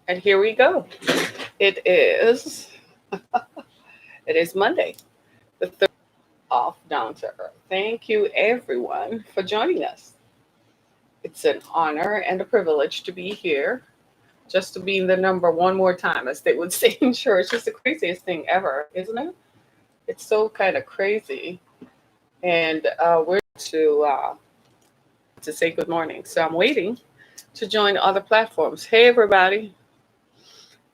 And here we go. It is it is Monday, the third off Down to Earth. Thank you everyone for joining us. It's an honor and a privilege to be here, just to be in the number one more time, as they would say in church. It's the craziest thing ever, isn't it? It's so kind of crazy. And we're to say good morning. So I'm waiting to join other platforms. Hey everybody.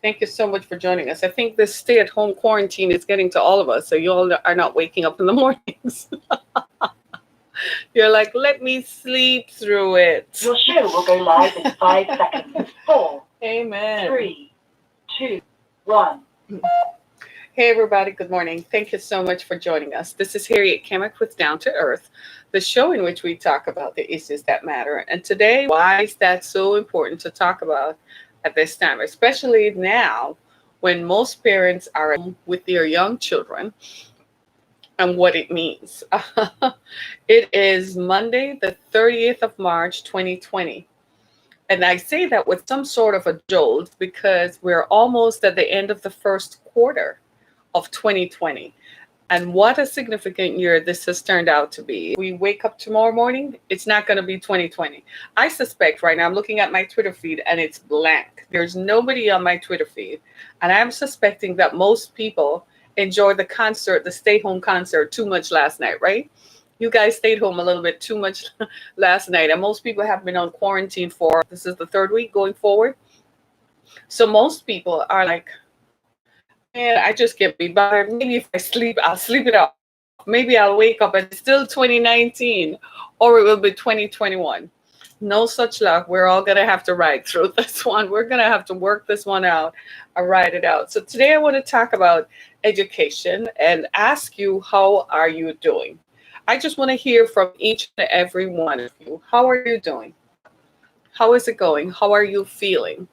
Thank you so much for joining us. I think this stay at home quarantine is getting to all of us. So you all are not waking up in the mornings. You're like, let me sleep through it. Your show will go live in 5 seconds. Four, Amen. 3, 2, 1. Hey everybody, good morning. Thank you so much for joining us. This is Harriet Kemick with Down to Earth, the show in which we talk about the issues that matter. And today, why is that so important to talk about at this time, especially now when most parents are with their young children and what it means. It is Monday, the 30th of March, 2020. And I say that with some sort of a jolt because we're almost at the end of the first quarter of 2020. And what a significant year this has turned out to be. We wake up tomorrow morning, it's not going to be 2020. I suspect right now, I'm looking at my Twitter feed and it's blank. There's nobody on my Twitter feed. And I'm suspecting that most people enjoyed the concert, the stay home concert, too much last night, right? You guys stayed home a little bit too much last night. And most people have been on quarantine for, this is the third week going forward. So most people are like, man, I just can't be bothered. Maybe if I sleep, I'll sleep it off. Maybe I'll wake up and it's still 2019 or it will be 2021. No such luck. We're all going to have to ride through this one. We're going to have to work this one out and ride it out. So today I want to talk about education and ask you, how are you doing? I just want to hear from each and every one of you. How are you doing? How is it going? How are you feeling?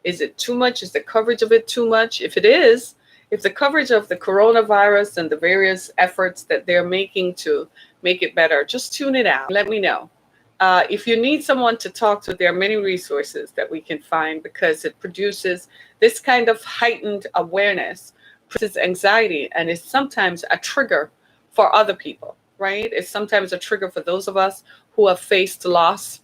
Is it too much? Is the coverage of it too much? If it is, if the coverage of the coronavirus and the various efforts that they're making to make it better, just tune it out. Let me know. If you need someone to talk to, there are many resources that we can find because it produces this kind of heightened awareness, produces anxiety, and is sometimes a trigger for other people, right? It's sometimes a trigger for those of us who have faced loss,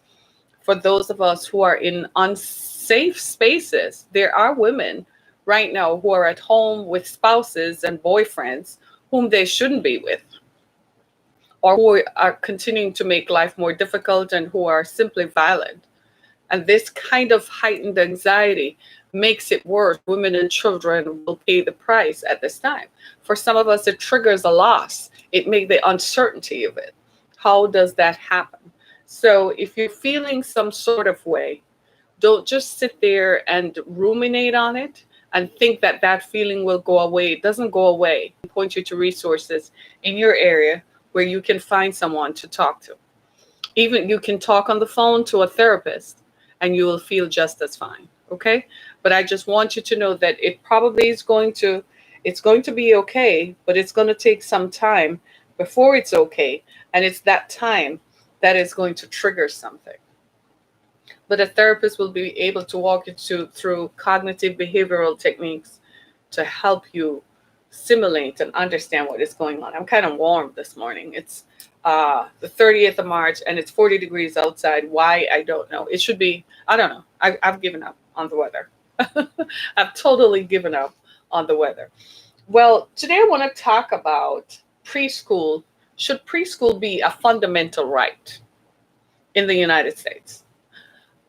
for those of us who are in unsafe spaces. There are women right now who are at home with spouses and boyfriends whom they shouldn't be with, or who are continuing to make life more difficult and who are simply violent. And this kind of heightened anxiety makes it worse. Women and children will pay the price at this time. For some of us, it triggers a loss. It makes the uncertainty of it. How does that happen? So if you're feeling some sort of way, don't just sit there and ruminate on it and think that that feeling will go away. It doesn't go away. I point you to resources in your area where you can find someone to talk to. Even you can talk on the phone to a therapist and you will feel just as fine. Okay? But I just want you to know that it probably is it's going to be okay, but it's going to take some time before it's okay. And it's that time that is going to trigger something. But a therapist will be able to walk you through cognitive behavioral techniques to help you simulate and understand what is going on. I'm kind of warm this morning. It's the 30th of March and it's 40 degrees outside. Why? I don't know. It should be, I don't know. I've given up on the weather. I've totally given up on the weather. Well, today I want to talk about preschool. Should preschool be a fundamental right in the United States?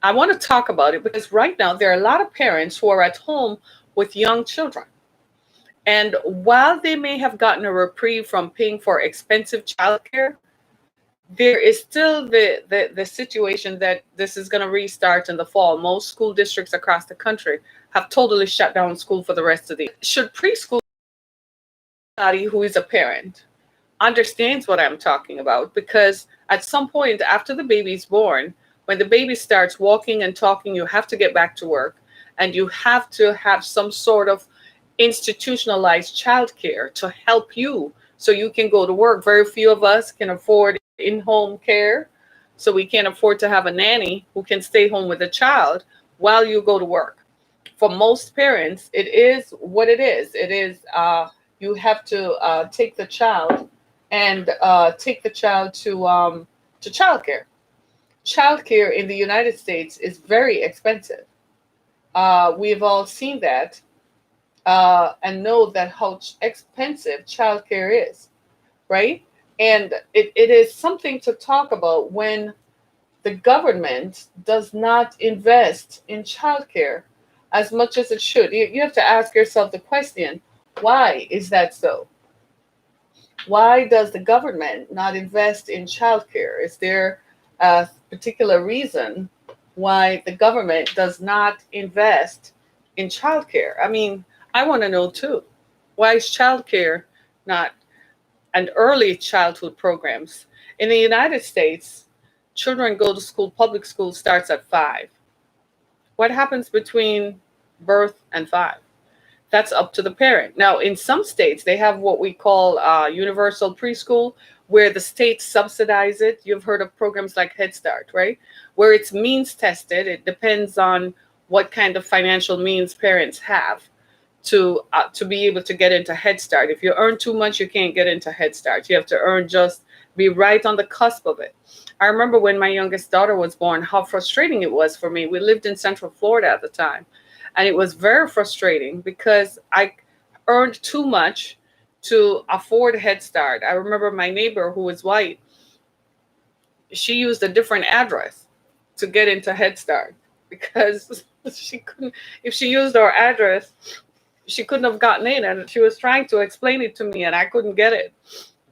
I want to talk about it because right now there are a lot of parents who are at home with young children. And while they may have gotten a reprieve from paying for expensive childcare, there is still the situation that this is going to restart in the fall. Most school districts across the country have totally shut down school for the rest of the year. Should preschool, somebody who is a parent understands what I'm talking about, because at some point after the baby's born, when the baby starts walking and talking, you have to get back to work and you have to have some sort of institutionalized childcare to help you so you can go to work. Very few of us can afford in-home care, so we can't afford to have a nanny who can stay home with a child while you go to work. For most parents, it is what it is. It is you have to take the child and take the child to childcare. Childcare in the United States is very expensive. We've all seen that and know that how expensive childcare is, right? And it is something to talk about when the government does not invest in childcare as much as it should. You have to ask yourself the question, why is that so? Why does the government not invest in childcare? Is there a particular reason why the government does not invest in childcare? I mean, I want to know too. Why is childcare not and early childhood programs? In the United States, children go to school, public school starts at 5. What happens between birth and 5? That's up to the parent. Now, in some states, they have what we call universal preschool, where the states subsidize it. You've heard of programs like Head Start, right? Where it's means tested. It depends on what kind of financial means parents have to be able to get into Head Start. If you earn too much, you can't get into Head Start. You have to earn just be right on the cusp of it. I remember when my youngest daughter was born, how frustrating it was for me. We lived in Central Florida at the time, and it was very frustrating because I earned too much to afford Head Start. I remember my neighbor who was white, she used a different address to get into Head Start because she couldn't, if she used our address, she couldn't have gotten in, and she was trying to explain it to me and I couldn't get it.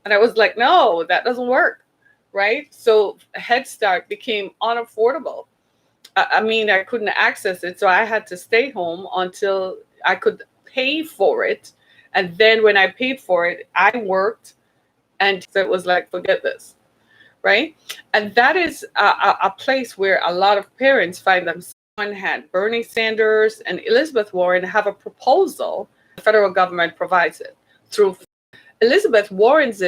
And I was like, no, that doesn't work. Right. So Head Start became unaffordable. I mean, I couldn't access it. So I had to stay home until I could pay for it. And then when I paid for it, I worked, and so it was like, forget this. Right. And that is a place where a lot of parents find themselves. One hand, Bernie Sanders and Elizabeth Warren have a proposal. The federal government provides it through Elizabeth Warren's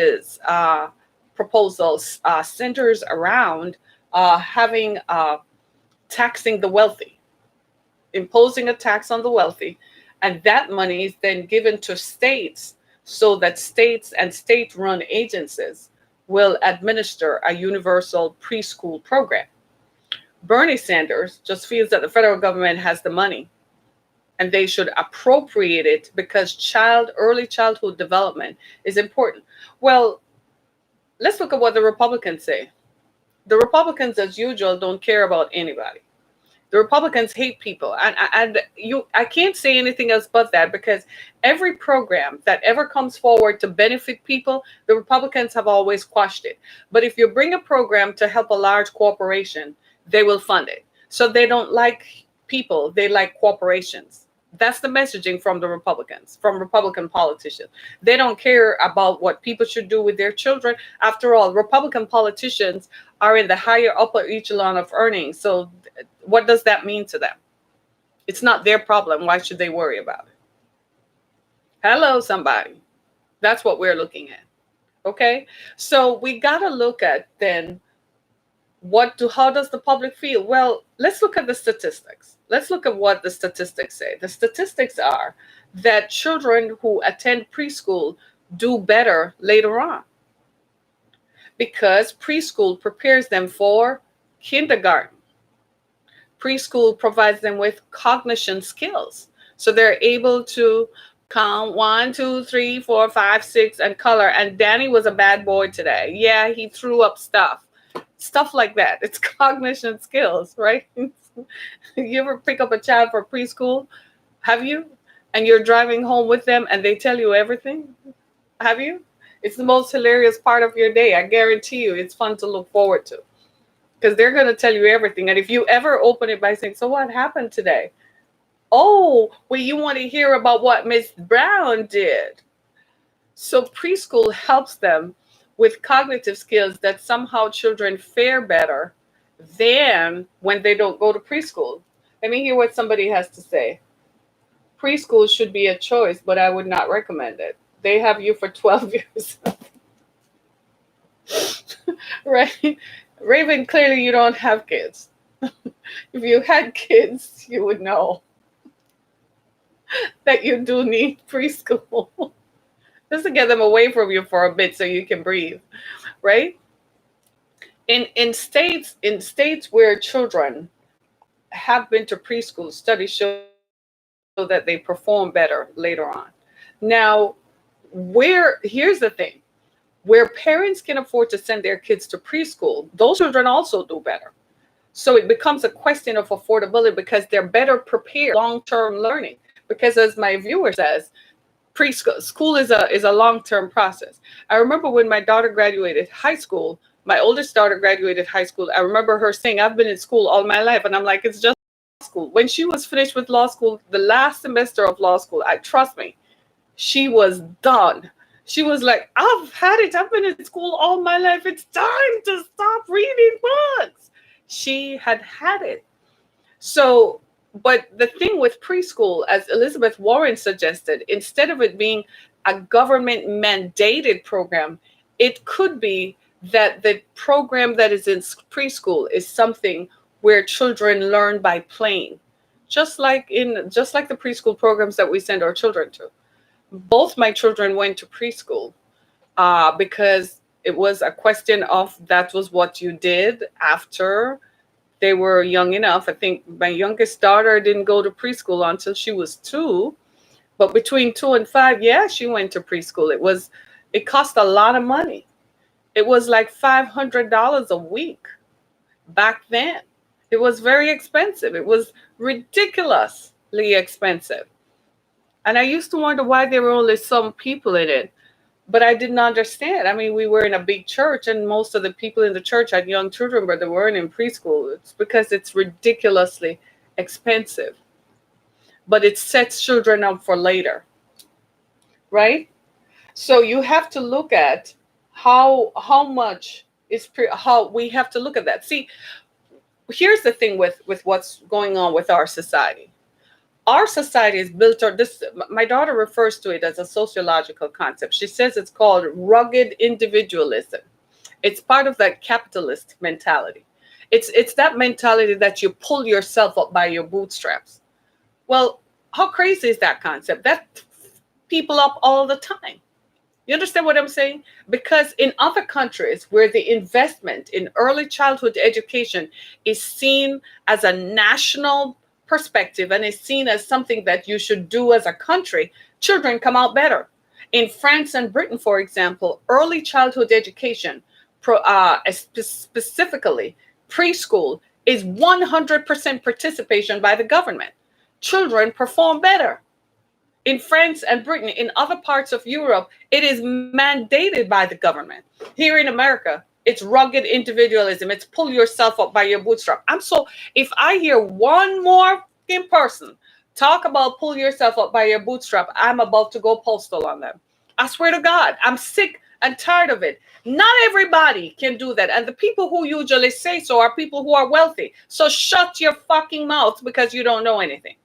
proposals centers around having taxing the wealthy, imposing a tax on the wealthy, and that money is then given to states so that states and state-run agencies will administer a universal preschool program. Bernie Sanders just feels that the federal government has the money and they should appropriate it because early childhood development is important. Well, let's look at what the Republicans say. The Republicans, as usual, don't care about anybody. The Republicans hate people, and I can't say anything else but that, because every program that ever comes forward to benefit people, the Republicans have always quashed it. But if you bring a program to help a large corporation, they will fund it. So they don't like people; they like corporations. That's the messaging from the Republicans, from Republican politicians. They don't care about what people should do with their children. After all, Republican politicians are in the higher upper echelon of earnings. So what does that mean to them? It's not their problem. Why should they worry about it? Hello, somebody. That's what we're looking at. Okay. So we got to look at then how does the public feel? Well, let's look at the statistics. Let's look at what the statistics say. The statistics are that children who attend preschool do better later on because preschool prepares them for kindergarten. Preschool provides them with cognition skills. So they're able to count 1, 2, 3, 4, 5, 6 and color. And Danny was a bad boy today. Yeah, he threw up stuff like that. It's cognition skills, right? You ever pick up a child for preschool? Have you? And you're driving home with them and they tell you everything? Have you? It's the most hilarious part of your day. I guarantee you it's fun to look forward to because they're going to tell you everything. And if you ever open it by saying, so what happened today? Oh, well, you want to hear about what Miss Brown did. So preschool helps them with cognitive skills that somehow children fare better than when they don't go to preschool. Let me hear what somebody has to say. Preschool should be a choice, but I would not recommend it. They have you for 12 years. Right? Raven, clearly you don't have kids. If you had kids, you would know. that you do need preschool just to get them away from you for a bit so you can breathe, right? In states where children have been to preschool, studies show that they perform better later on. Now, here's the thing, where parents can afford to send their kids to preschool, those children also do better. So it becomes a question of affordability because they're better prepared long-term learning. Because as my viewer says, preschool school is a long-term process. I remember when my daughter graduated high school, my oldest daughter graduated high school. I remember her saying, "I've been in school all my life," and I'm like, "It's just law school." When she was finished with law school, the last semester of law school, I trust me, she was done. She was like, "I've had it. I've been in school all my life. It's time to stop reading books." She had it. So, but the thing with preschool, as Elizabeth Warren suggested, instead of it being a government mandated program, it could be that the program that is in preschool is something where children learn by playing, just like the preschool programs that we send our children to. Both my children went to preschool because it was a question of that was what you did after they were young enough. I think my youngest daughter didn't go to preschool until she was 2, but between 2 and 5, yeah, she went to preschool. It cost a lot of money. It was like $500 a week back then. It was very expensive. It was ridiculously expensive. And I used to wonder why there were only some people in it. But I didn't understand. I mean, we were in a big church, and most of the people in the church had young children, but they weren't in preschool. It's because it's ridiculously expensive, but it sets children up for later, right? So you have to look at how much how we have to look at that. See, here's the thing with what's going on with our society. Our society is built on this. My daughter refers to it as a sociological concept. She says it's called rugged individualism. It's part of that capitalist mentality. It's that mentality that you pull yourself up by your bootstraps. Well, how crazy is that concept? That people up all the time. You understand what I'm saying? Because in other countries where the investment in early childhood education is seen as a national perspective and is seen as something that you should do as a country, children come out better. In France and Britain, for example, early childhood education, specifically preschool, is 100% participation by the government. Children perform better. In France and Britain, in other parts of Europe, it is mandated by the government. Here in America, it's rugged individualism. It's pull yourself up by your bootstrap. If I hear one more fucking person talk about pull yourself up by your bootstrap, I'm about to go postal on them. I swear to God, I'm sick and tired of it. Not everybody can do that. And the people who usually say so are people who are wealthy. So shut your fucking mouth because you don't know anything.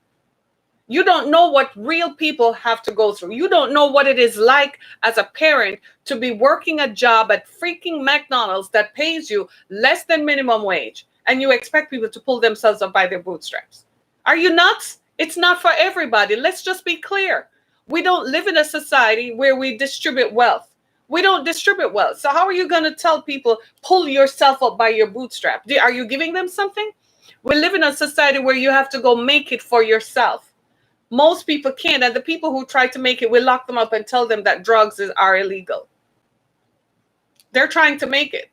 You don't know what real people have to go through. You don't know what it is like as a parent to be working a job at freaking McDonald's that pays you less than minimum wage, and you expect people to pull themselves up by their bootstraps. Are you nuts? It's not for everybody. Let's just be clear. We don't live in a society where we distribute wealth. We don't distribute wealth. So how are you going to tell people, pull yourself up by your bootstrap? Are you giving them something? We live in a society where you have to go make it for yourself. Most people can't, and the people who try to make it, we lock them up and tell them that are illegal. They're trying to make it.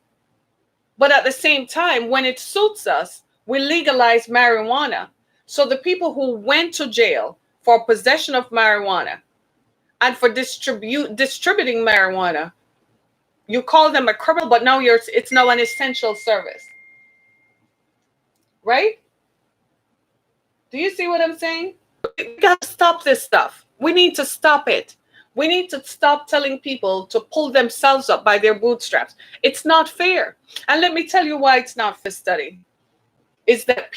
But at the same time, when it suits us, we legalize marijuana. So the people who went to jail for possession of marijuana and for distributing marijuana, you call them a criminal, but now it's now an essential service. Right? Do you see what I'm saying? We got to stop this stuff. We need to stop it. We need to stop telling people to pull themselves up by their bootstraps. It's not fair. And let me tell you why it's not fair. Study is that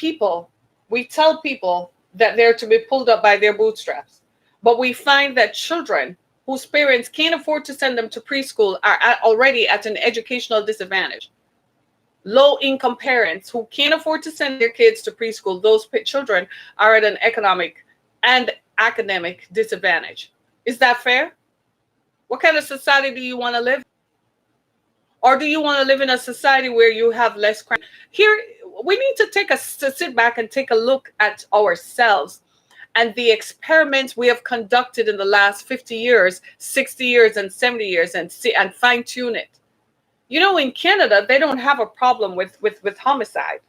we tell people that they're to be pulled up by their bootstraps. But we find that children whose parents can't afford to send them to preschool are already at an educational disadvantage. Low-income parents who can't afford to send their kids to preschool, those children are at an economic and academic disadvantage. Is that fair? What kind of society do you want to live in? Or do you want to live in a society where you have less crime? Here, we need to sit back and take a look at ourselves and the experiments we have conducted in the last 50 years, 60 years, and 70 years, and fine tune it. You know, in Canada, they don't have a problem with homicide.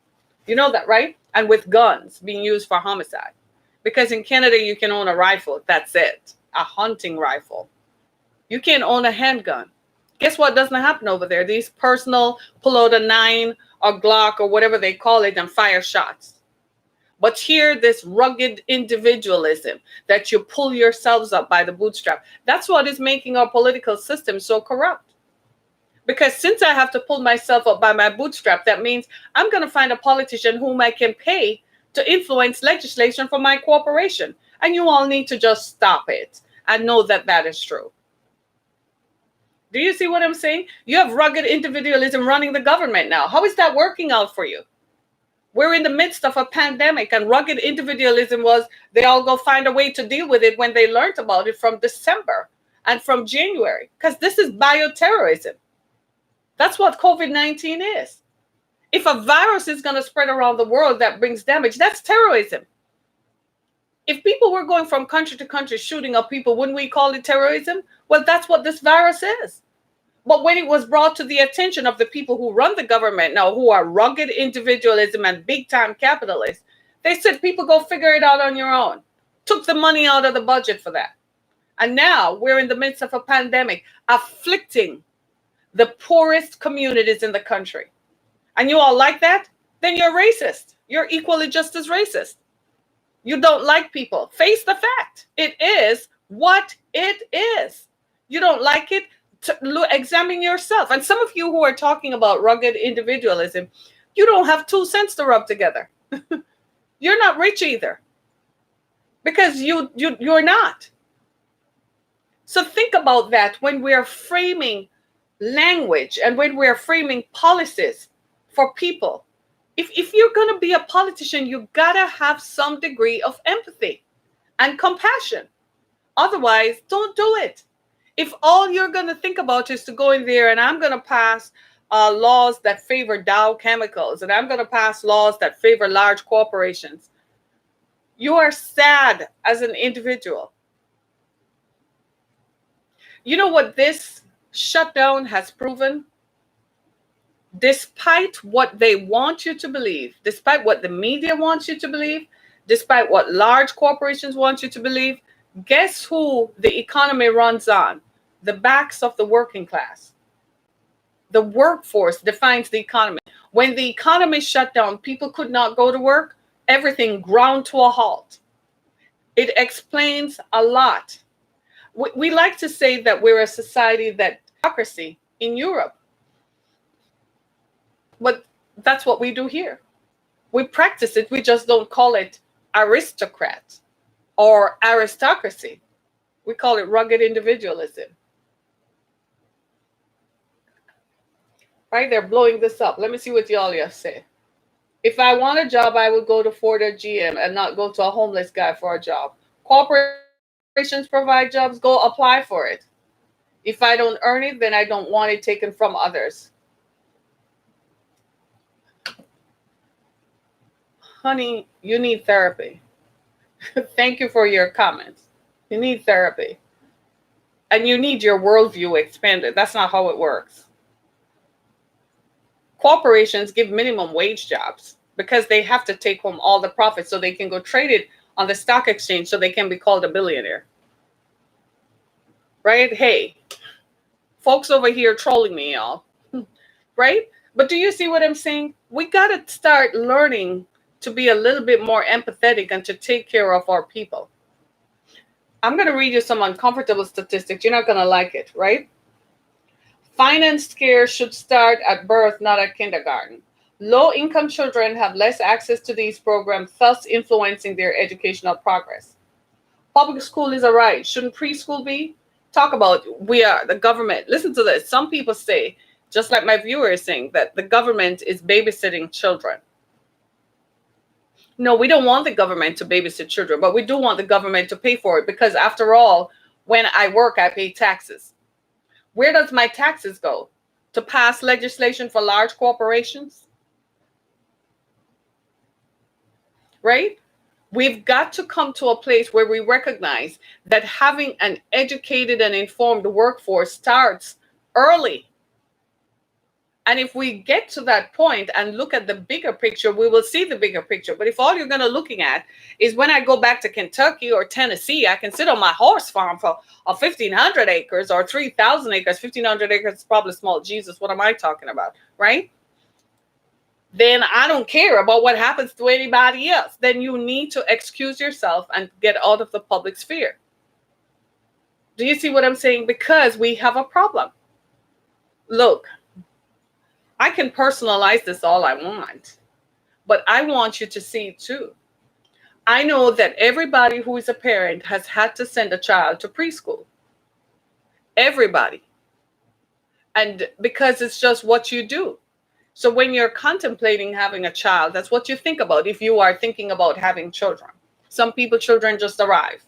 You know that, right? And with guns being used for homicide. Because in Canada, you can own a rifle. That's it. A hunting rifle. You can't own a handgun. Guess what doesn't happen over there? These personal pull out a 9 or Glock or whatever they call it and fire shots. But here, this rugged individualism that you pull yourselves up by the bootstrap, that's what is making our political system so corrupt. Because since I have to pull myself up by my bootstrap, that means I'm going to find a politician whom I can pay to influence legislation for my corporation. And you all need to just stop it and know that that is true. Do you see what I'm saying? You have rugged individualism running the government now. How is that working out for you? We're in the midst of a pandemic, and rugged individualism was they all go find a way to deal with it when they learned about it from December and from January, because this is bioterrorism. That's what COVID-19 is. If a virus is going to spread around the world that brings damage, that's terrorism. If people were going from country to country shooting up people, wouldn't we call it terrorism? Well, that's what this virus is. But when it was brought to the attention of the people who run the government now, who are rugged individualism and big-time capitalists, they said, people go figure it out on your own. Took the money out of the budget for that. And now we're in the midst of a pandemic afflicting the poorest communities in the country. And you all like that? Then you're racist. You're equally just as racist. You don't like people. Face the fact. It is what it is. You don't like it? Examine yourself. And some of you who are talking about rugged individualism, you don't have 2 cents to rub together. You're not rich either. Because you're not. So think about that when we're framing language and when we're framing policies for people. If you're going to be a politician, you gotta have some degree of empathy and compassion. Otherwise, don't do it. If all you're going to think about is to go in there and I'm going to pass laws that favor Dow Chemicals and I'm going to pass laws that favor large corporations, you are sad as an individual. You know what this shutdown has proven? Despite what they want you to believe, despite what the media wants you to believe, despite what large corporations want you to believe, guess who the economy runs on? The backs of the working class. The workforce defines the economy. When the economy shut down, people could not go to work. Everything ground to a halt. It explains a lot. We like to say that we're a society that democracy in Europe. But that's what we do here. We practice it. We just don't call it aristocrat or aristocracy. We call it rugged individualism. Right? They're blowing this up. Let me see what y'all say. If I want a job, I would go to Ford or GM and not go to a homeless guy for a job. Corporations provide jobs, go apply for it. If I don't earn it, then I don't want it taken from others. Honey, you need therapy. Thank you for your comments. You need therapy. And you need your worldview expanded. That's not how it works. Corporations give minimum wage jobs because they have to take home all the profits so they can go trade it on the stock exchange so they can be called a billionaire. Right? Hey, folks over here trolling me, y'all. Right? But do you see what I'm saying? We got to start learning to be a little bit more empathetic and to take care of our people. I'm going to read you some uncomfortable statistics. You're not going to like it, right? Finance care should start at birth, not at kindergarten. Low-income children have less access to these programs, thus influencing their educational progress. Public school is a right. Shouldn't preschool be? Talk about we are the government. Listen to this. Some people say, just like my viewer is saying, that the government is babysitting children. No, we don't want the government to babysit children, but we do want the government to pay for it because, after all, when I work, I pay taxes. Where does my taxes go? To pass legislation for large corporations, right? We've got to come to a place where we recognize that having an educated and informed workforce starts early. And if we get to that point and look at the bigger picture, we will see the bigger picture. But if all you're going to looking at is when I go back to Kentucky or Tennessee, I can sit on my horse farm for 1,500 acres or 3,000 acres. 1,500 acres is probably small. Jesus, what am I talking about, right? Then I don't care about what happens to anybody else. Then you need to excuse yourself and get out of the public sphere. Do you see what I'm saying? Because we have a problem. Look, I can personalize this all I want, but I want you to see it too. I know that everybody who is a parent has had to send a child to preschool. Everybody. And because it's just what you do. So when you're contemplating having a child, that's what you think about if you are thinking about having children. Some people, children just arrive.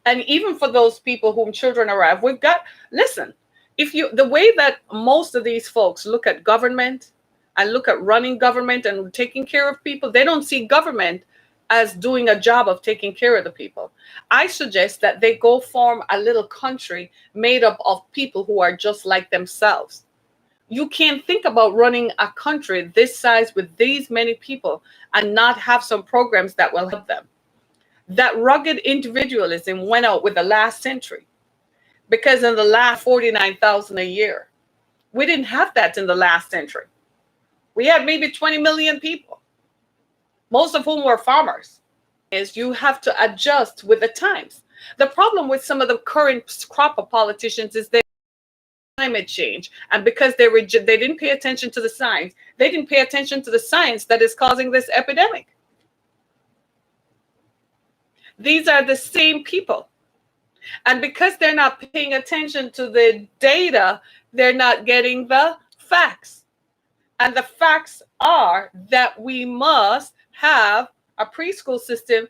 And even for those people whom children arrive, we've got, listen, the way that most of these folks look at government and look at running government and taking care of people, they don't see government as doing a job of taking care of the people. I suggest that they go form a little country made up of people who are just like themselves. You can't think about running a country this size with these many people and not have some programs that will help them. That rugged individualism went out with the last century. Because in the last 49,000 a year, we didn't have that in the last century. We had maybe 20 million people, most of whom were farmers. Is you have to adjust with the times. The problem with some of the current crop of politicians is they climate change, and because they didn't pay attention to the science, they didn't pay attention to the science that is causing this epidemic. These are the same people. And because they're not paying attention to the data, they're not getting the facts. And the facts are that we must have a preschool system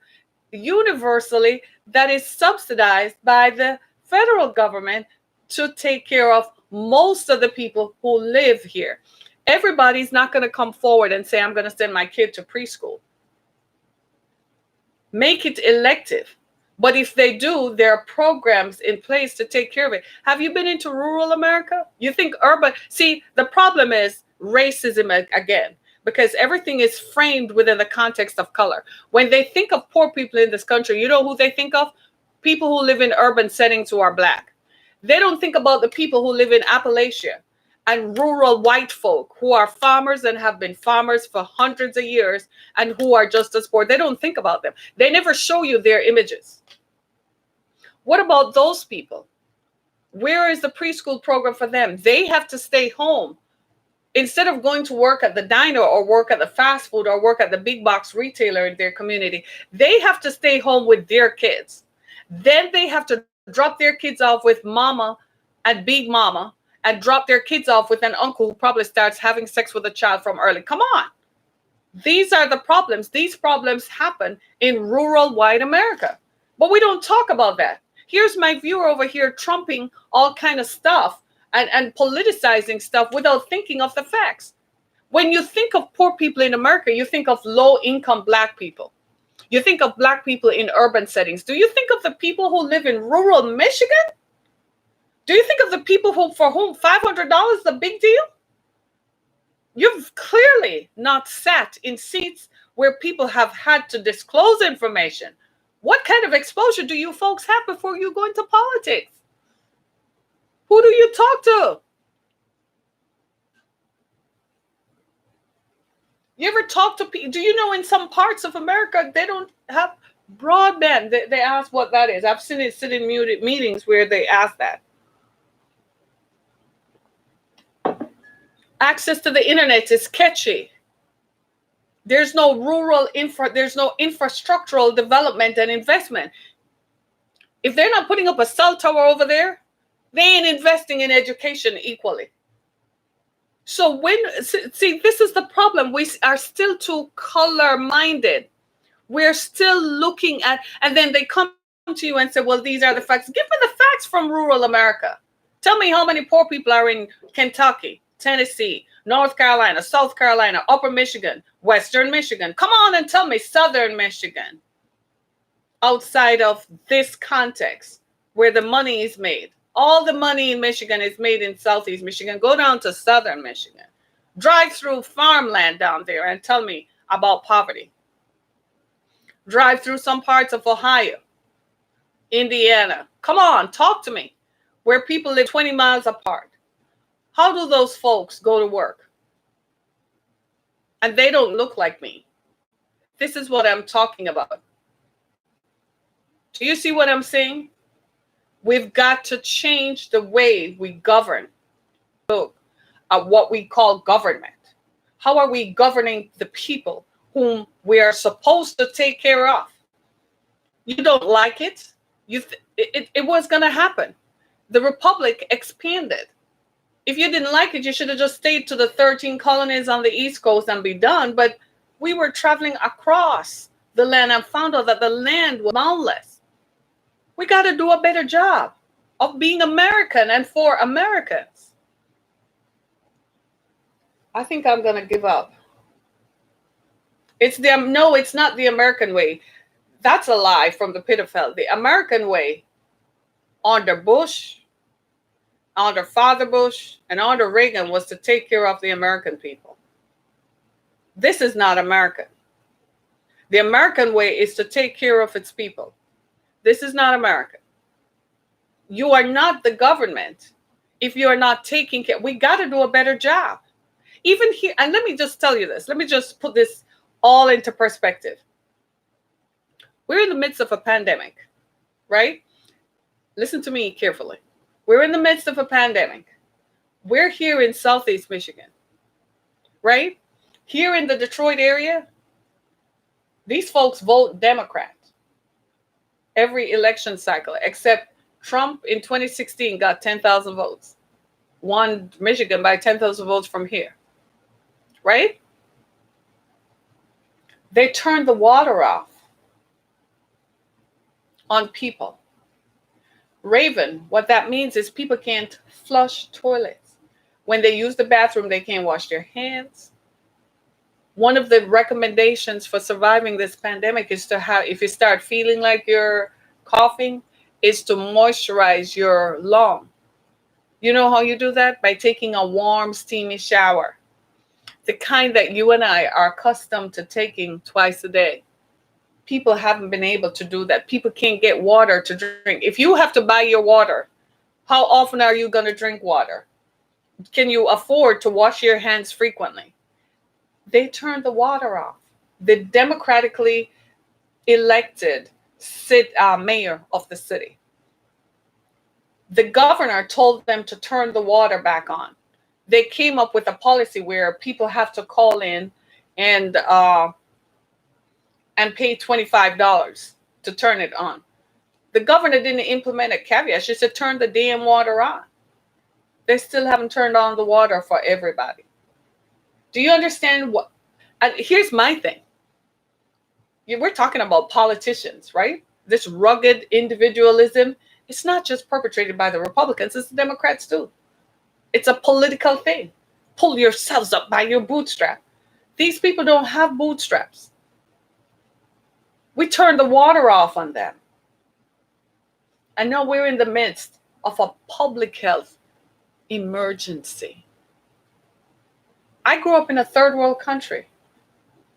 universally that is subsidized by the federal government to take care of most of the people who live here. Everybody's not going to come forward and say, I'm going to send my kid to preschool. Make it elective. But if they do, there are programs in place to take care of it. Have you been into rural America? You think urban? See, the problem is racism again, because everything is framed within the context of color. When they think of poor people in this country, you know who they think of? People who live in urban settings who are Black. They don't think about the people who live in Appalachia and rural white folk who are farmers and have been farmers for hundreds of years and who are just as poor. They don't think about them. They never show you their images. What about those people? Where is the preschool program for them? They have to stay home. Instead of going to work at the diner or work at the fast food or work at the big box retailer in their community, they have to stay home with their kids. Then they have to drop their kids off with mama and big mama and drop their kids off with an uncle who probably starts having sex with a child from early. Come on. These are the problems. These problems happen in rural white America. But we don't talk about that. Here's my viewer over here trumping all kind of stuff and politicizing stuff without thinking of the facts. When you think of poor people in America, you think of low-income Black people. You think of Black people in urban settings. Do you think of the people who live in rural Michigan? Do you think of the people for whom $500 is a big deal? You've clearly not sat in seats where people have had to disclose information. What kind of exposure do you folks have before you go into politics? Who do you talk to? You ever talk to people? Do you know in some parts of America, they don't have broadband? They ask what that is. I've seen it sit in meetings where they ask that. Access to the internet is sketchy. There's no there's no infrastructural development and investment. If they're not putting up a cell tower over there, they ain't investing in education equally. So this is the problem. We are still too color-minded. We're still looking at, and then they come to you and say, well, these are the facts. Give me the facts from rural America. Tell me how many poor people are in Kentucky, Tennessee, North Carolina, South Carolina, Upper Michigan, Western Michigan. Come on and tell me Southern Michigan, outside of this context where the money is made. All the money in Michigan is made in Southeast Michigan. Go down to Southern Michigan. Drive through farmland down there and tell me about poverty. Drive through some parts of Ohio, Indiana. Come on, talk to me. Where people live 20 miles apart. How do those folks go to work? And they don't look like me. This is what I'm talking about. Do you see what I'm saying? We've got to change the way we govern. Look at what we call government. How are we governing the people whom we are supposed to take care of? You don't like it? It was going to happen. The Republic expanded. If you didn't like it, you should have just stayed to the 13 colonies on the East Coast and be done. But we were traveling across the land and found out that the land was boundless. We got to do a better job of being American and for Americans. I think I'm going to give up. No, it's not the American way. That's a lie from the pit of hell. The American way under Bush, under Father Bush, and under Reagan was to take care of the American people. This is not American. The American way is to take care of its people. This is not American. You are not the government if you are not taking care. We got to do a better job. Even here, and let me just tell you this. Let me just put this all into perspective. We're in the midst of a pandemic, right? Listen to me carefully. We're in the midst of a pandemic. We're here in Southeast Michigan, right? Here in the Detroit area, these folks vote Democrat every election cycle, except Trump in 2016 got 10,000 votes. Won Michigan by 10,000 votes from here, right? They turned the water off on people. Raven, what that means is people can't flush toilets. When they use the bathroom, they can't wash their hands. One of the recommendations for surviving this pandemic is to have, if you start feeling like you're coughing, is to moisturize your lung. You know how you do that? By taking a warm, steamy shower. The kind that you and I are accustomed to taking twice a day. People haven't been able to do that. People can't get water to drink. If you have to buy your water, how often are you going to drink water? Can you afford to wash your hands frequently? They turned the water off. The democratically elected mayor of the city. The governor told them to turn the water back on. They came up with a policy where people have to call in and pay $25 to turn it on. The governor didn't implement a caveat. She said, turn the damn water on. They still haven't turned on the water for everybody. Do you understand what? And here's my thing. We're talking about politicians, right? This rugged individualism, it's not just perpetrated by the Republicans, it's the Democrats too. It's a political thing. Pull yourselves up by your bootstrap. These people don't have bootstraps. We turned the water off on them. And now we're in the midst of a public health emergency. I grew up in a third world country.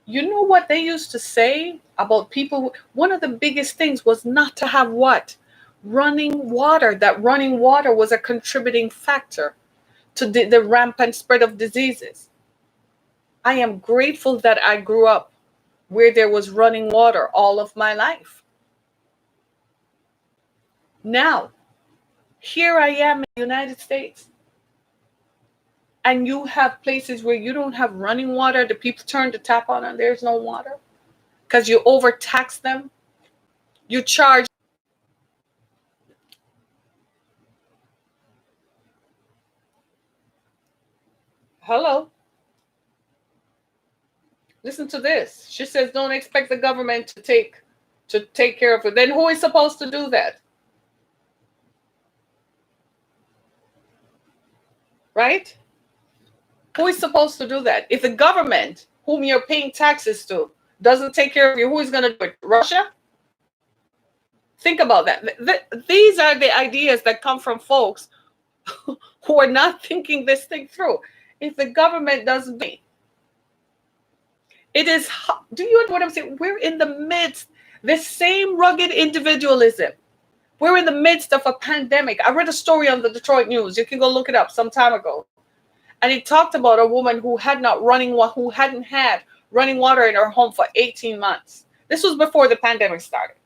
You know what they used to say about people? One of the biggest things was not to have what? Running water. That running water was a contributing factor to the rampant spread of diseases. I am grateful that I grew up where there was running water all of my life. Now, here I am in the United States. And you have places where you don't have running water. The people turn the tap on and there's no water. Because you overtax them. You charge. Hello. Listen to this. She says, don't expect the government to take care of it. Then who is supposed to do that? Right? Who is supposed to do that? If the government, whom you're paying taxes to, doesn't take care of you, who is going to do it? Russia? Think about that. These are the ideas that come from folks who are not thinking this thing through. If the government doesn't do it, is, do you know what I'm saying? We're in the midst, this same rugged individualism. We're in the midst of a pandemic. I read a story on the Detroit News. You can go look it up some time ago. And it talked about a woman who hadn't had running water in her home for 18 months. This was before the pandemic started.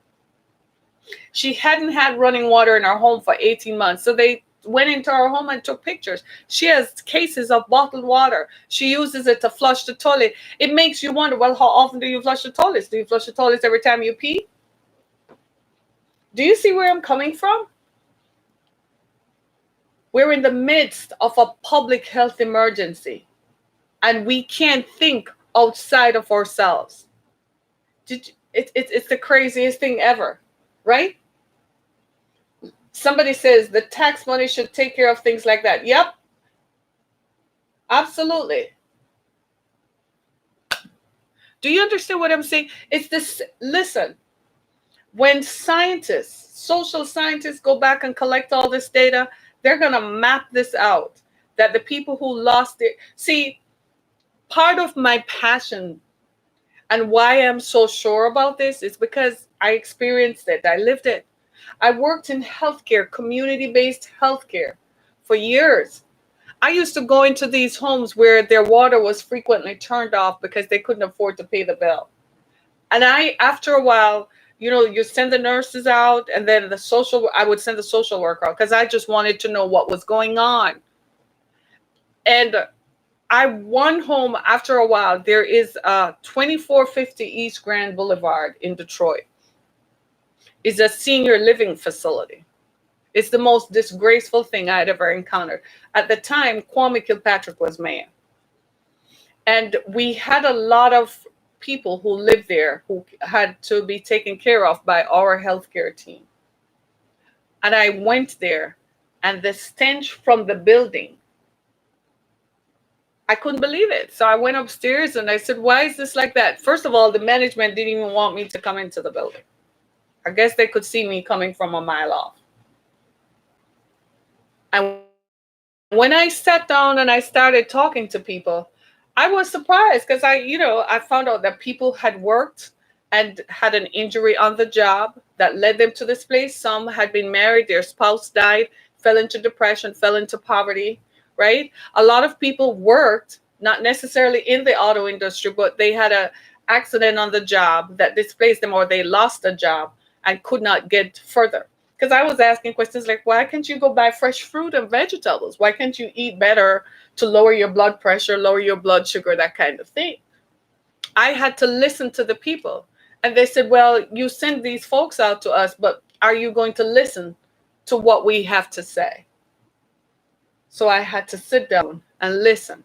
She hadn't had running water in her home for 18 months. So they went into her home and took pictures. She has cases of bottled water. She uses it to flush the toilet. It makes you wonder, well, how often do you flush the toilets? Do you flush the toilets every time you pee? Do you see where I'm coming from? We're in the midst of a public health emergency, and we can't think outside of ourselves. It's the craziest thing ever, right? Somebody says the tax money should take care of things like that. Yep, absolutely. Do you understand what I'm saying? It's this, listen, when scientists, social scientists go back and collect all this data, they're going to map this out, that the people who lost it. See, part of my passion and why I'm so sure about this is because I experienced it. I lived it. I worked in healthcare, community-based healthcare for years. I used to go into these homes where their water was frequently turned off because they couldn't afford to pay the bill. And after a while, you send the nurses out, and then I would send the social worker out because I just wanted to know what was going on. And one home, after a while, there is 2450 East Grand Boulevard in Detroit. It's a senior living facility. It's the most disgraceful thing I had ever encountered. At the time, Kwame Kilpatrick was mayor. And we had a lot of people who lived there who had to be taken care of by our healthcare team. And I went there, and the stench from the building, I couldn't believe it. So I went upstairs and I said, why is this like that? First of all, the management didn't even want me to come into the building. I guess they could see me coming from a mile off. And when I sat down and I started talking to people, I was surprised because I found out that people had worked and had an injury on the job that led them to this place. Some had been married, their spouse died, fell into depression, fell into poverty, right? A lot of people worked, not necessarily in the auto industry, but they had an accident on the job that displaced them, or they lost a job and could not get further. Because I was asking questions like, why can't you go buy fresh fruit and vegetables? Why can't you eat better to lower your blood pressure, lower your blood sugar, that kind of thing? I had to listen to the people. And they said, well, you send these folks out to us, but are you going to listen to what we have to say? So I had to sit down and listen.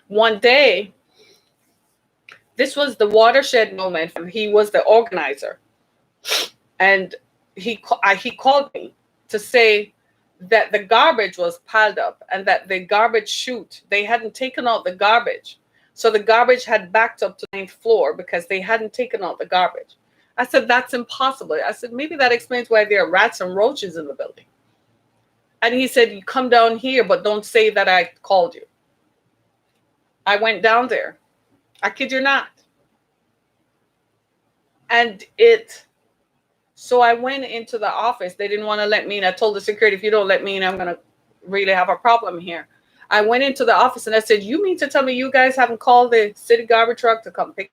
One day, this was the watershed moment. He was the organizer. And he called me to say that the garbage was piled up and that the garbage chute, they hadn't taken out the garbage. So the garbage had backed up to the 9th floor because they hadn't taken out the garbage. I said, that's impossible. I said, maybe that explains why there are rats and roaches in the building. And he said, you come down here, but don't say that I called you. I went down there. I kid you not. And so I went into the office. They didn't want to let me in. I told the security, if you don't let me in, I'm going to really have a problem here. I went into the office and I said, you mean to tell me you guys haven't called the city garbage truck to come pick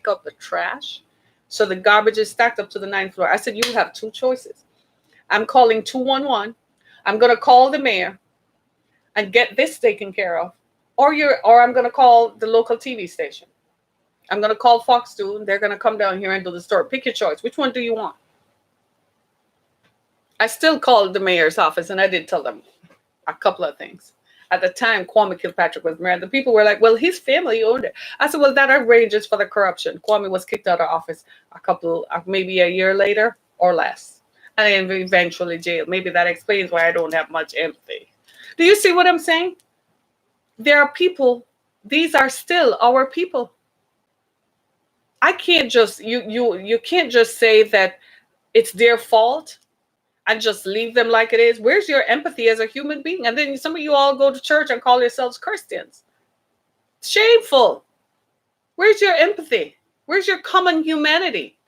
up the trash? So the garbage is stacked up to the 9th floor. I said, you have two choices. I'm calling 211. I'm going to call the mayor and get this taken care of. Or I'm going to call the local TV station. I'm going to call Fox 2, and they're going to come down here and do the story. Pick your choice. Which one do you want? I still called the mayor's office, and I did tell them a couple of things. At the time, Kwame Kilpatrick was mayor. The people were like, well, his family owned it. I said, well, that arranges for the corruption. Kwame was kicked out of office maybe a year later or less. And then eventually jailed. Maybe that explains why I don't have much empathy. Do you see what I'm saying? There are people, these are still our people. I can't just, you can't just say that it's their fault and just leave them like it is. Where's your empathy as a human being? And then some of you all go to church and call yourselves Christians. Shameful. Where's your empathy? Where's your common humanity?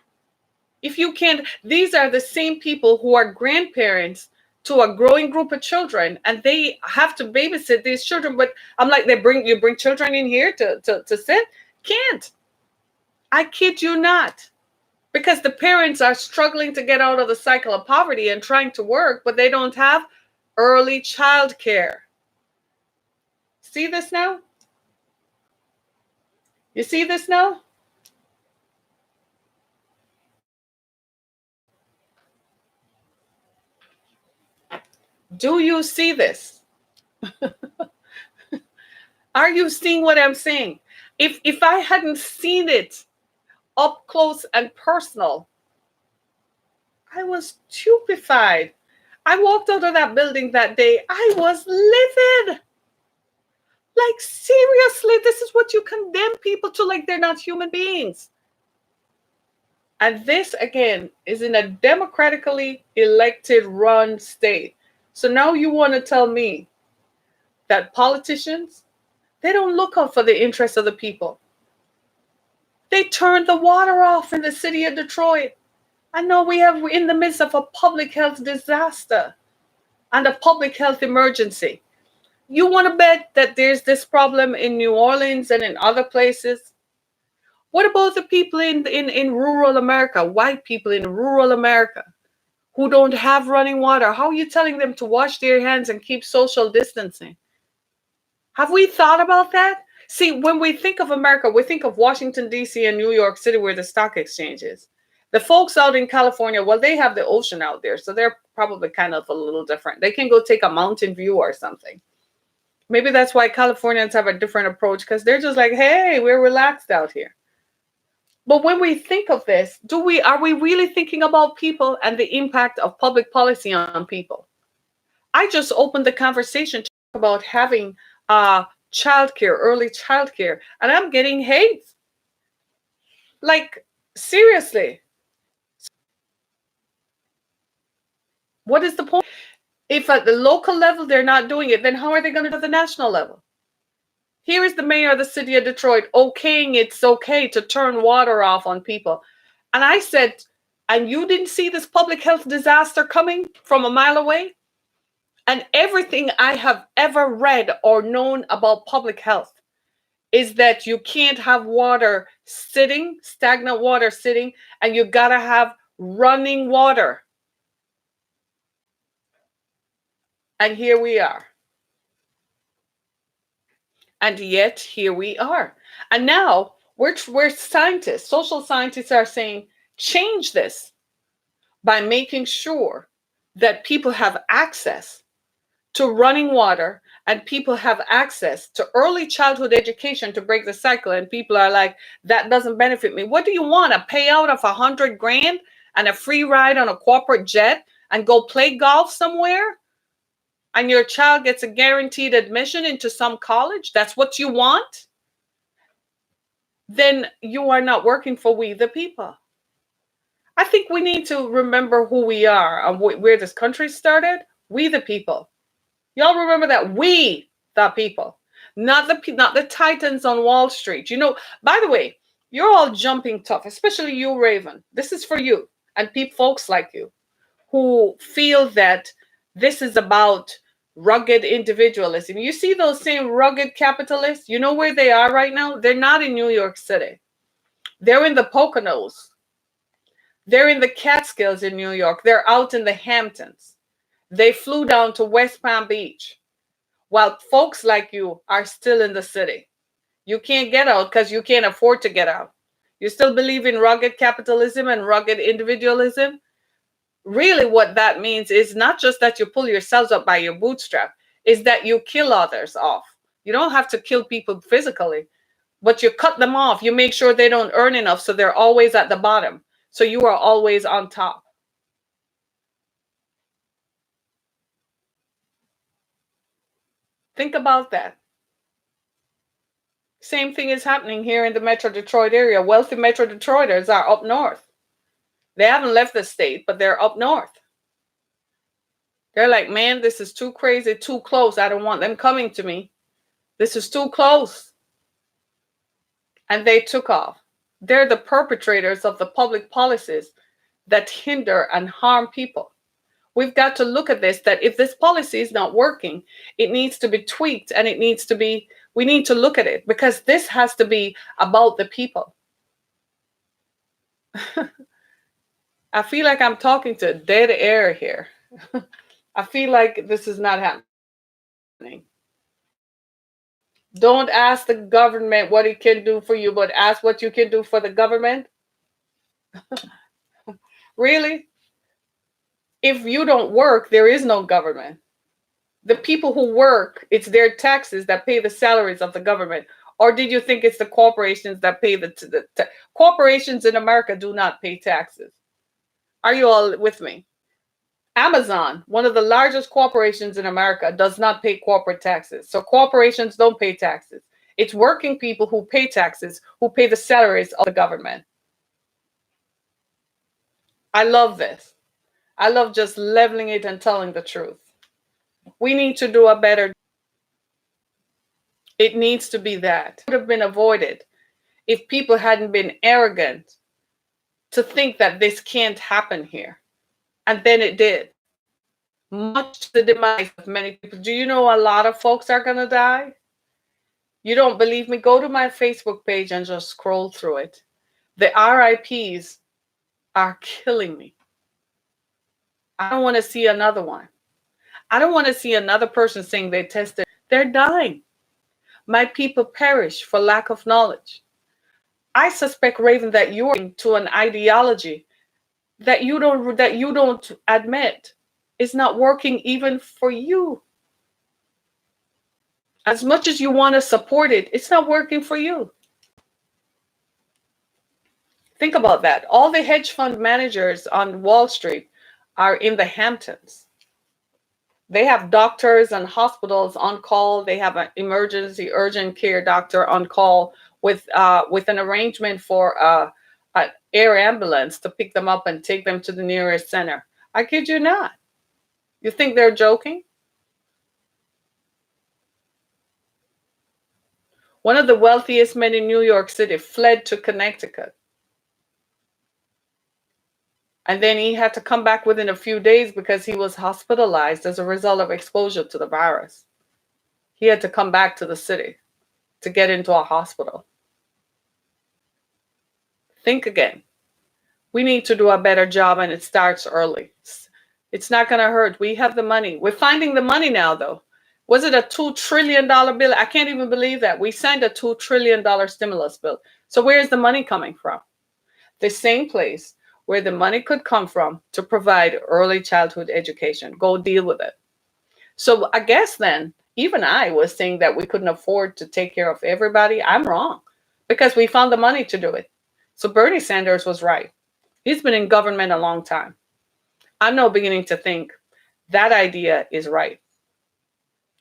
If you can't, these are the same people who are grandparents to a growing group of children, and they have to babysit these children. But I'm like, you bring children in here to sit? Can't. I kid you not. Because the parents are struggling to get out of the cycle of poverty and trying to work, but they don't have early child care. See this now? You see this now? Do you see this? Are you seeing what I'm saying? If I hadn't seen it up close and personal, I was stupefied. I walked out of that building that day. I was livid. Like, seriously, this is what you condemn people to, like they're not human beings. And this, again, is in a democratically elected run state. So now you want to tell me that politicians, they don't look out for the interests of the people. They turned the water off in the city of Detroit. I know we're in the midst of a public health disaster and a public health emergency. You want to bet that there's this problem in New Orleans and in other places? What about the people in rural America, white people in rural America who don't have running water? How are you telling them to wash their hands and keep social distancing? Have we thought about that? See, when we think of America, we think of Washington, D.C. and New York City where the stock exchange is. The folks out in California, well, they have the ocean out there, so they're probably kind of a little different. They can go take a mountain view or something. Maybe that's why Californians have a different approach, because they're just like, hey, we're relaxed out here. But when we think of this, are we really thinking about people and the impact of public policy on people? I just opened the conversation to talk about having childcare, early childcare, and I'm getting hate. Like, seriously. What is the point? If at the local level they're not doing it, then how are they going to do it at the national level? Here is the mayor of the city of Detroit okaying it's okay to turn water off on people. And I said, and you didn't see this public health disaster coming from a mile away? And everything I have ever read or known about public health is that you can't have water sitting, stagnant water sitting, and you gotta have running water. And here we are. And yet here we are. And now we're scientists, social scientists are saying, change this by making sure that people have access to running water and people have access to early childhood education to break the cycle. And people are like, that doesn't benefit me. What do you want? A payout of $100,000 and a free ride on a corporate jet and go play golf somewhere? And your child gets a guaranteed admission into some college? That's what you want? Then you are not working for we the people. I think we need to remember who we are and where this country started. We the people. Y'all remember that? We the people, not the titans on Wall Street. You know, by the way, you're all jumping tough, especially you, Raven. This is for you and folks like you who feel that this is about rugged individualism. You see those same rugged capitalists, you know where they are right now? They're not in New York City. They're in the Poconos. They're in the Catskills in New York. They're out in the Hamptons. They flew down to West Palm Beach, while folks like you are still in the city. You can't get out because you can't afford to get out. You still believe in rugged capitalism and rugged individualism? Really what that means is not just that you pull yourselves up by your bootstrap. is that you kill others off. You don't have to kill people physically, but you cut them off. You make sure they don't earn enough, so they're always at the bottom. So you are always on top. Think about that. Same thing is happening here in the Metro Detroit area. Wealthy Metro Detroiters are up north. They haven't left the state, but they're up north. They're like, man, this is too crazy, too close. I don't want them coming to me. This is too close. And they took off. They're the perpetrators of the public policies that hinder and harm people. We've got to look at this, that if this policy is not working, it needs to be tweaked, and we need to look at it, because this has to be about the people. I feel like I'm talking to dead air here. I feel like this is not happening. Don't ask the government what it can do for you, but ask what you can do for the government. Really? If you don't work, there is no government. The people who work, it's their taxes that pay the salaries of the government. Or did you think it's the corporations that pay the corporations in America do not pay taxes? Are you all with me? Amazon, one of the largest corporations in America, does not pay corporate taxes. So corporations don't pay taxes. It's working people who pay taxes, who pay the salaries of the government. I love this. I love just leveling it and telling the truth. We need to do a better. It needs to be that. It would have been avoided if people hadn't been arrogant to think that this can't happen here. And then it did. Much to the demise of many people. Do you know a lot of folks are going to die? You don't believe me? Go to my Facebook page and just scroll through it. The RIPs are killing me. I don't want to see another one. I don't want to see another person saying they tested. They're dying. My people perish for lack of knowledge. I suspect, Raven, that you're to an ideology that you don't admit is not working even for you. As much as you want to support it, it's not working for you. Think about that. All the hedge fund managers on Wall Street are in the Hamptons. They have doctors and hospitals on call. They have an emergency urgent care doctor on call with an arrangement for an air ambulance to pick them up and take them to the nearest center. I kid you not. You think they're joking? One of the wealthiest men in New York City fled to Connecticut. And then he had to come back within a few days because he was hospitalized as a result of exposure to the virus. He had to come back to the city to get into a hospital. Think again. We need to do a better job, and it starts early. It's not going to hurt. We have the money. We're finding the money now, though. Was it a $2 trillion bill? I can't even believe that. We signed a $2 trillion stimulus bill. So where's the money coming from? The same place where the money could come from to provide early childhood education. Go deal with it. So I guess then, even I was saying that we couldn't afford to take care of everybody. I'm wrong, because we found the money to do it. So Bernie Sanders was right. He's been in government a long time. I'm now beginning to think that idea is right.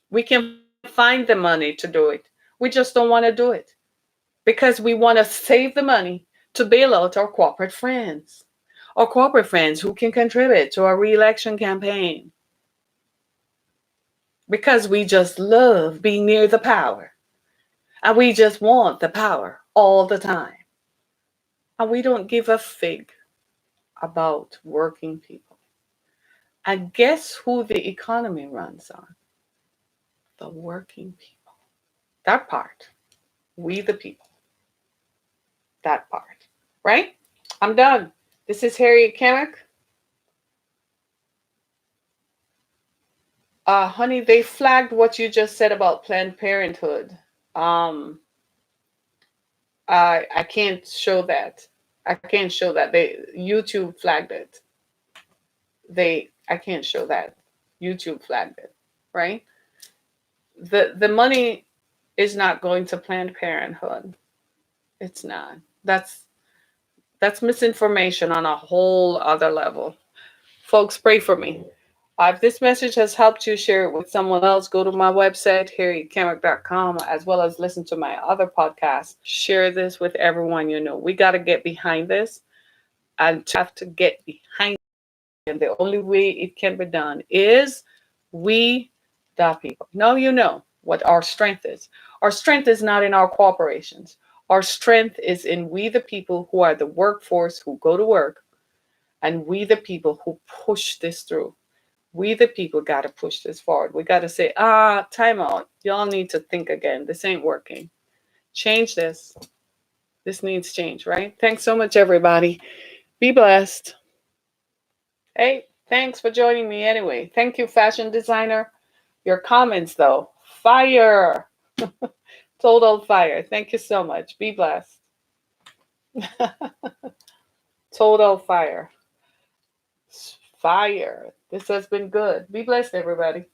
We can find the money to do it. We just don't want to do it because we want to save the money to bail out our corporate friends, or corporate friends who can contribute to our re-election campaign, because we just love being near the power, and we just want the power all the time, and we don't give a fig about working people. And guess who the economy runs on? The working people. That part. We the people. That part. Right? I'm done. This is Harriet Kamek. Honey, they flagged what you just said about Planned Parenthood. I can't show that. I can't show that. YouTube flagged it. I can't show that. YouTube flagged it, right? The money is not going to Planned Parenthood. It's not. That's misinformation on a whole other level. Folks, pray for me. If this message has helped you, share it with someone else. Go to my website, harrietkammick.com, as well as listen to my other podcasts. Share this with everyone you know. We got to get behind this and have to get behind it. And the only way it can be done is we, the people. Now you know what our strength is. Our strength is not in our corporations. Our strength is in we, the people who are the workforce, who go to work, and we, the people who push this through. We, the people, got to push this forward. We got to say, time out. Y'all need to think again. This ain't working. Change this. This needs change, right? Thanks so much, everybody. Be blessed. Hey, thanks for joining me anyway. Thank you, fashion designer. Your comments, though, fire. Total fire. Thank you so much. Be blessed. Total fire. Fire. This has been good. Be blessed, everybody.